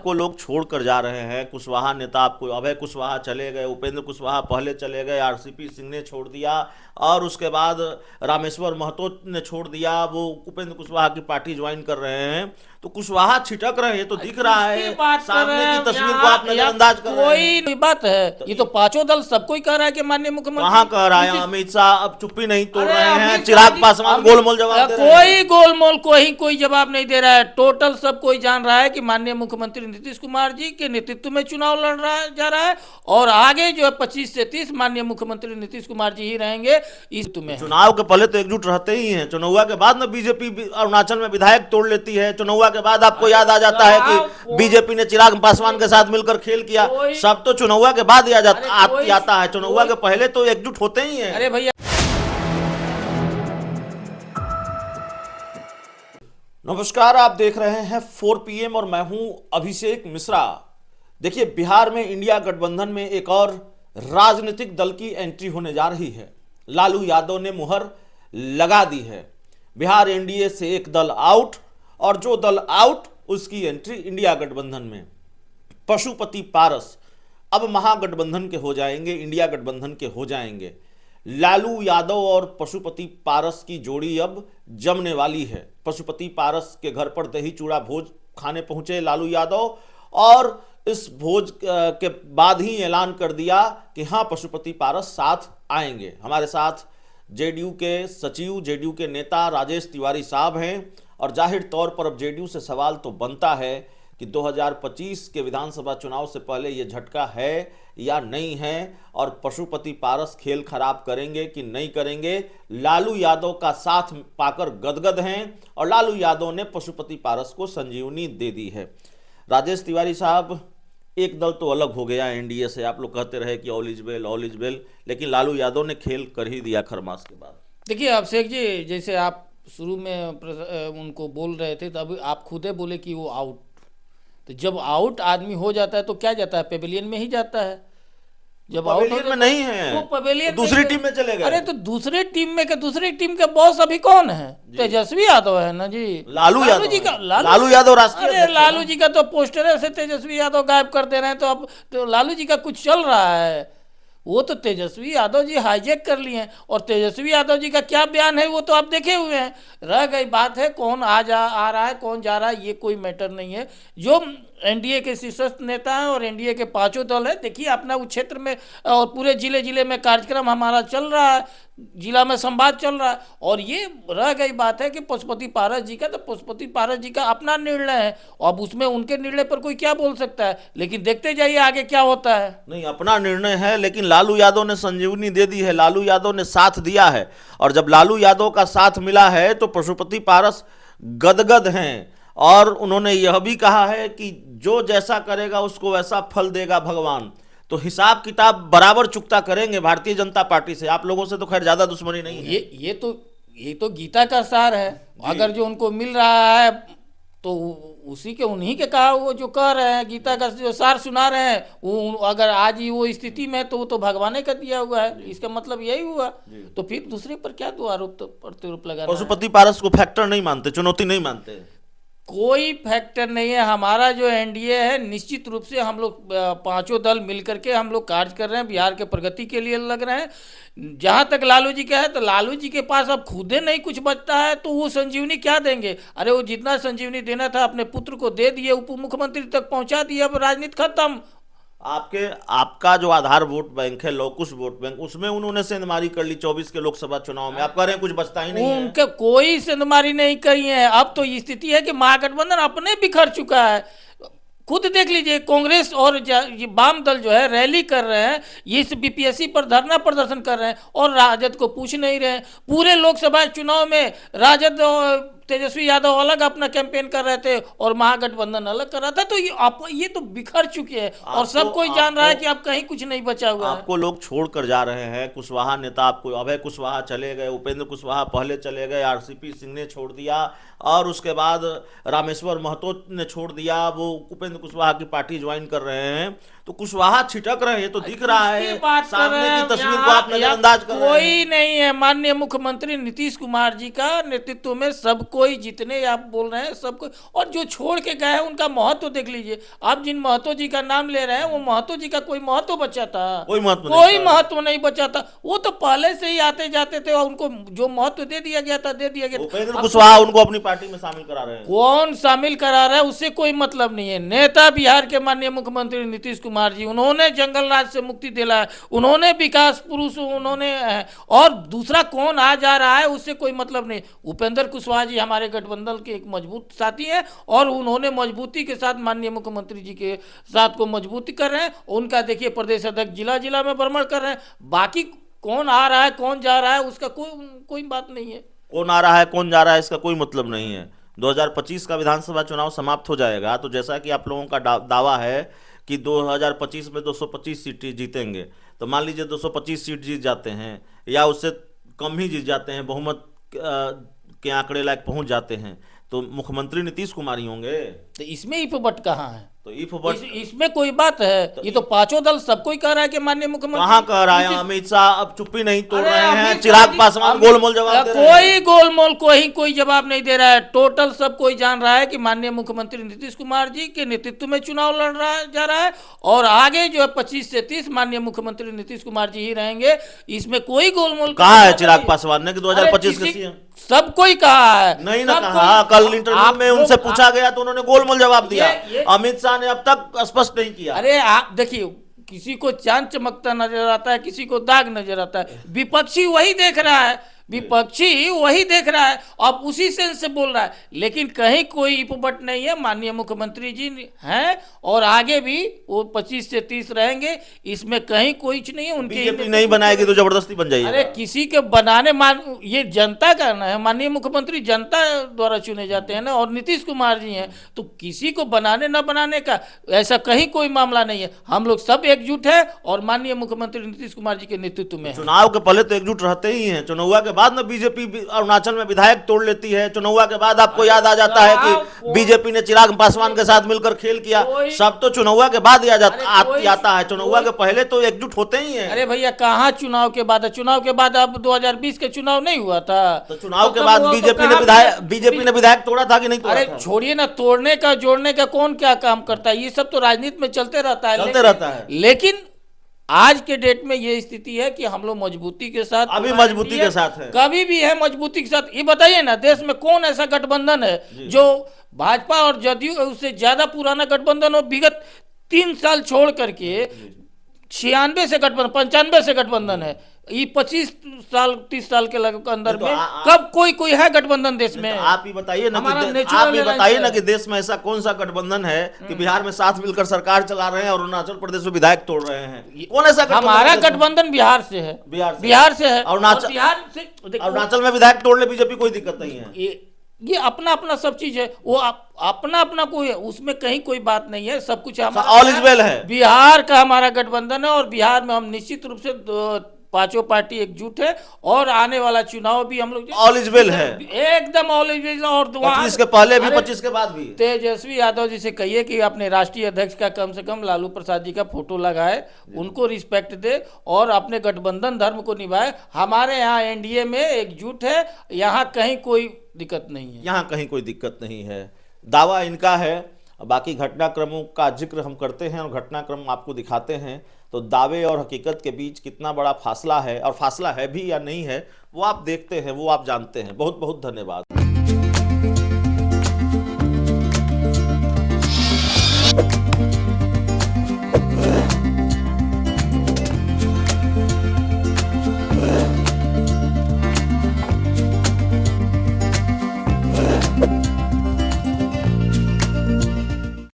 आपको लोग छोड़ कर जा रहे हैं। कुशवाहा नेता आपको, अभय कुशवाहा चले गए, उपेंद्र कुशवाहा पहले चले गए, आरसीपी सिंह ने छोड़ दिया, और उसके बाद रामेश्वर महतो ने छोड़ दिया, वो उपेंद्र कुशवाहा की पार्टी ज्वाइन कर रहे हैं। तो कुशवाहा छिटक रहे हैं, ये तो दिख रहा है, सामने की तस्वीर को आप नजरअंदाज कर रहे हैं। कोई बात है, ये तो पांचों दल सबको ही कह रहा है कि माननीय मुख्यमंत्री कहाँ कह रहा है? अमित शाह अब चुप्पी नहीं तोड़ रहे हैं, चिराग पासवान गोलमोल जवाब दे रहे हैं। कोई गोलमोल कोई जवाब नहीं दे रहा है। टोटल सब कोई जान रहा है कि माननीय मुख्यमंत्री नीतीश कुमार जी के नेतृत्व में चुनाव लड़ रहा जा रहा है, और आगे जो है 25 से 30 माननीय मुख्यमंत्री नीतीश कुमार जी ही रहेंगे। इस तुम्हें चुनाव के पहले तो एकजुट रहते ही हैं, चुनाव के बाद में बीजेपी अरुणाचल में विधायक तोड़ लेती है, चुनाव के बाद आपको याद आ जाता है कि बीजेपी ने चिराग पासवान के साथ मिलकर खेल किया। सब तो चुनाव के बाद आता है, चुनाव के पहले तो एकजुट होते ही हैं। अरे भैया, नमस्कार, आप देख रहे हैं 4 PM और मैं हूं अभिषेक मिश्रा। देखिए, बिहार में इंडिया गठबंधन में एक और राजनीतिक दल की एंट्री होने जा रही है। लालू यादव ने मुहर लगा दी है। बिहार एनडीए से एक दल आउट, और जो दल आउट उसकी एंट्री इंडिया गठबंधन में। पशुपति पारस अब महागठबंधन के हो जाएंगे, इंडिया गठबंधन के हो जाएंगे। लालू यादव और पशुपति पारस की जोड़ी अब जमने वाली है। पशुपति पारस के घर पर दही चूड़ा भोज खाने पहुंचे लालू यादव, और इस भोज के बाद ही ऐलान कर दिया कि हाँ, पशुपति पारस साथ आएंगे। हमारे साथ जेडीयू के सचिव, जेडीयू के नेता राजेश तिवारी साहब हैं, और जाहिर तौर पर अब जेडीयू से सवाल तो बनता है कि 2025 के विधानसभा चुनाव से पहले ये झटका है या नहीं है, और पशुपति पारस खेल खराब करेंगे कि नहीं करेंगे। लालू यादव का साथ पाकर गदगद हैं, और लालू यादव ने पशुपति पारस को संजीवनी दे दी है। राजेश तिवारी साहब, एक दल तो अलग हो गया एनडीए से, आप लोग कहते रहे कि ऑल इज वेल, लेकिन लालू यादव ने खेल कर ही दिया खरमास के बाद। देखिए अभिषेक जी, जैसे आप शुरू में उनको बोल रहे थे, तो अभी आप खुदे बोले कि वो आउट। तो जब आउट आदमी हो जाता है तो क्या जाता है? पेविलियन में ही जाता है। जब आउट में नहीं है वो पवेलियन दूसरी टीम में चले गए। अरे तो दूसरी टीम के बॉस अभी कौन है? तेजस्वी यादव है ना जी। लालू यादव राष्ट्रीय अरे लालू जी का तो पोस्टर से तेजस्वी यादव गायब कर दे रहे हैं, तो अब तो लालू जी का कुछ चल रहा है। वो तो तेजस्वी यादव जी हाईजैक कर लिए हैं, और तेजस्वी यादव जी का क्या बयान है वो तो आप देखे हुए हैं। रह गई बात है कौन आ रहा है, कौन जा रहा है, ये कोई मैटर नहीं है। जो एनडीए के शीर्षस्थ नेता हैं और एनडीए के पांचों दल है, देखिए अपना उस क्षेत्र में और पूरे जिले में कार्यक्रम हमारा चल रहा है, जिला में संवाद चल रहा है। और ये रह गई बात है कि पशुपति पारस जी का, तो पशुपति पारस जी का अपना निर्णय है, अब उसमें उनके निर्णय पर कोई क्या बोल सकता है, लेकिन देखते जाइए आगे क्या होता है। नहीं, अपना निर्णय है, लेकिन लालू यादव ने संजीवनी दे दी है, लालू यादव ने साथ दिया है, और जब लालू यादव का साथ मिला है तो पशुपति पारस गदगद हैं, और उन्होंने यह भी कहा है कि जो जैसा करेगा उसको वैसा फल देगा भगवान। तो हिसाब किताब बराबर चुकता करेंगे भारतीय जनता पार्टी से। आप लोगों से तो खैर ज्यादा दुश्मनी नहीं है। ये तो गीता का सार है। अगर जो उनको मिल रहा है तो उसी के, उन्हीं के कहा, वो जो कह रहे हैं गीता का जो सार सुना रहे हैं, वो अगर आज ही वो स्थिति में तो वो तो भगवान का दिया हुआ है, इसका मतलब यही हुआ। तो फिर दूसरे पर क्या दो आरोप तो प्रत्यारोप लगा? पशुपति पारस को फैक्टर नहीं मानते, चुनौती नहीं मानते? कोई फैक्टर नहीं है। हमारा जो एनडीए है, निश्चित रूप से हम लोग पांचों दल मिलकर के हम लोग कार्य कर रहे हैं, बिहार के प्रगति के लिए लग रहे हैं। जहां तक लालू जी का है, तो लालू जी के पास अब खुदे नहीं कुछ बचता है, तो वो संजीवनी क्या देंगे? अरे वो जितना संजीवनी देना था अपने पुत्र को दे दिए, उप मुख्यमंत्री तक पहुंचा दिए, अब राजनीति खत्म। आपका जो आधार वोट बैंक है, लोकुश वोट बैंक, उसमें उन्होंने सेंधमारी कर ली 24 के लोकसभा चुनाव में। आप कह रहे हैं कुछ बचता ही नहीं है। उनके कोई सेंधमारी नहीं करी है। अब तो स्थिति है कि महागठबंधन अपने बिखर चुका है। खुद देख लीजिए, कांग्रेस और ये वाम दल जो है रैली कर रहे हैं, ये इस बीपीएससी पर धरना प्रदर्शन कर रहे हैं, और राजद को पूछ नहीं रहे हैं। पूरे लोकसभा चुनाव में राजद तेजस्वी यादव अलग अपना कैंपेन कर रहे थे और महागठबंधन अलग कर रहा था। तो ये तो बिखर चुके हैं, और सब कोई जान रहा है कि अब कहीं कुछ नहीं बचा हुआ है। आपको लोग छोड़ कर जा रहे हैं। कुशवाहा नेता आपको, अभय कुशवाहा चले गए, उपेंद्र कुशवाहा पहले चले गए, आरसीपी सिंह ने छोड़ दिया, और उसके बाद रामेश्वर महतो ने छोड़ दिया, वो उपेंद्र कुशवाहा की पार्टी ज्वाइन कर रहे हैं। तो कुशवाहा छिटक रहे हैं, तो दिख रहा है, किसकी बात कर सामने रहे की हैं? तस्वीर को आप नजरअंदाज कर रहे हैं। कोई नहीं है। माननीय मुख्यमंत्री नीतीश कुमार जी का नेतृत्व में सब कोई, जितने आप बोल रहे हैं सब कोई, और जो छोड़ के गए हैं उनका महत्व देख लीजिए। आप जिन महतो जी का नाम ले रहे हैं, वो महतो जी का कोई महत्व बचा था? कोई महत्व नहीं कोई था। महत्व नहीं बचा था। वो तो पहले से ही आते जाते थे और उनको जो महत्व दे दिया गया था दे दिया गया था। उपेंद्र कुशवाहा उनको अपनी पार्टी में शामिल करा रहे हैं। कौन शामिल करा रहा है उससे कोई मतलब नहीं है। नेता बिहार के माननीय मुख्यमंत्री नीतीश कुमार जी, उन्होंने जंगल राज से मुक्ति दिला है, उन्होंने विकास पुरुष, उन्होंने और दूसरा कौन आ जा रहा है उससे कोई मतलब नहीं। उपेंद्र कुशवाहा जी हमारे गठबंधन के एक मजबूत साथी हैं और उन्होंने मजबूती के साथ माननीय मुख्यमंत्री जी के साथ को मजबूती कर रहे हैं। उनका देखिए प्रदेश अध्यक्ष जिला जिला में भ्रमण कर रहे हैं। बाकी कौन आ रहा है कौन जा रहा है उसका कोई बात नहीं है। कौन आ रहा है कौन जा रहा है इसका कोई मतलब नहीं है। 2025 का विधानसभा चुनाव समाप्त हो जाएगा, तो जैसा कि आप लोगों का दावा है कि 2025 में 225 सीट जीतेंगे, तो मान लीजिए 225 सीट जीत जाते हैं या उससे कम ही जीत जाते हैं, बहुमत के आंकड़े लायक पहुंच जाते हैं, तो मुख्यमंत्री नीतीश कुमार ही होंगे। तो इसमें इफबट कहाँ है? तो इफबट इसमें कोई बात है? ये तो पांचों दल सबको ही कह रहा है कि माननीय मुख्यमंत्री कहाँ कह रहा है? अमित शाह अब चुप्पी नहीं तोड़ अरे रहे हैं, अमित चिराग शाह जी- पासवान गोलमोल जवाब दे रहे हैं। कोई गोलमोल कोई जवाब नहीं दे रहा है। टोटल सब कोई जान रहा है कि माननीय मुख्यमंत्री नीतीश कुमार जी के नेतृत्व में चुनाव लड़ रहा जा रहा है और आगे जो है 25 से 30 माननीय मुख्यमंत्री नीतीश कुमार जी ही रहेंगे। इसमें कोई गोलमोल कहा है चिराग पासवान ने कि 2025 के सीएम? सब कोई कहा है। नहीं ना सब कहा। कोई- कल इंटरव्यू में आप उनसे लोग- पूछा गया तो उन्होंने गोलमोल जवाब दिया। ये- अमित शाह ने अब तक स्पष्ट नहीं किया। अरे आप देखिए, किसी को चांद चमकता नजर आता है, किसी को दाग नजर आता है। विपक्षी वही देख रहा है, विपक्षी वही देख रहा है, अब उसी सेंस से बोल रहा है। लेकिन कहीं कोई इपबट नहीं है। माननीय मुख्यमंत्री जी हैं और आगे भी वो 25 से 30 रहेंगे, इसमें कहीं कोई नहीं है। उनके बीजेपी नहीं बनाएगी तो जबरदस्ती बन जाइए। अरे किसी के बनाने ये जनता का ना है। माननीय मुख्यमंत्री जनता द्वारा चुने जाते हैं ना, और नीतीश कुमार जी हैं, तो किसी को बनाने ना बनाने का ऐसा कहीं कोई मामला नहीं है। हम लोग सब एकजुट है और माननीय मुख्यमंत्री नीतीश कुमार जी के नेतृत्व में है। चुनाव के पहले तो एकजुट रहते ही हैं, चुनाव के बाद में बीजेपी अरुणाचल में विधायक तोड़ लेती है। चुनाव के बाद आपको याद आ जाता है कि बीजेपी ने चिराग पासवान के साथ मिलकर खेल किया। सब तो चुनाव के बाद आता है, चुनाव के पहले तो एकजुट होते ही हैं। अरे भैया कहाँ चुनाव के बाद है? चुनाव के बाद अब 2020 के चुनाव नहीं हुआ था? तो चुनाव के कब बाद हुआ? तो बीजेपी ने विधायक तोड़ा था कि नहीं तोड़ा अरे था? छोड़िए ना, तोड़ने का जोड़ने का कौन क्या काम करता है? ये सब तो राजनीति में चलते रहता है। चलते रहता है। लेकिन आज के डेट में ये स्थिति है कि हम लोग मजबूती के साथ, अभी मजबूती के साथ है, कभी भी है मजबूती के साथ। ये बताइए ना, देश में कौन ऐसा गठबंधन है जो भाजपा और जदयू उससे ज्यादा पुराना गठबंधन हो? विगत 3 साल छोड़ करके 96 से गठबंधन, 95 से गठबंधन है। ये 25 साल 30 साल के अंदर में कब कोई है गठबंधन देश में? आप ही बताइए ना हमारा कि natural आप ही बताइए alliance ना है। कि देश में ऐसा कौन सा गठबंधन है कि बिहार में साथ मिलकर सरकार चला रहे हैं और अरुणाचल प्रदेश में विधायक तोड़ रहे हैं? कौन ऐसा गठबंधन? हमारा है? गठबंधन बिहार से है। बिहार से है। अरुणाचल- और बिहार से देखो, अरुणाचल में विधायक तोड़ ले बीजेपी, कोई दिक्कत नहीं है। ये अपना अपना सब चीज है। वो अपना अपना कोई है, उसमें कहीं कोई बात नहीं है। सब कुछ हमारा ऑल इज वेल है। बिहार का हमारा गठबंधन है और बिहार में हम निश्चित रूप से पांचों पार्टी एकजुट है और आने वाला चुनाव भी हम लोग ऑल इज वेल है, एकदम ऑल इज वेल। और 25 के पहले भी अरे 25 के बाद भी। तेजस्वी यादव जी से कहिए कि अपने राष्ट्रीय अध्यक्ष का कम से कम लालू प्रसाद जी का फोटो लगाए, उनको रिस्पेक्ट दे और अपने गठबंधन धर्म को निभाए। हमारे यहाँ एनडीए में एकजुट है, यहाँ कहीं कोई दिक्कत नहीं है। यहाँ कहीं कोई दिक्कत नहीं है। दावा इनका है। बाकी घटनाक्रमों का जिक्र हम करते हैं और घटनाक्रम आपको दिखाते हैं, तो दावे और हकीकत के बीच कितना बड़ा फासला है, और फासला है भी या नहीं है वो आप देखते हैं, वो आप जानते हैं। बहुत बहुत धन्यवाद।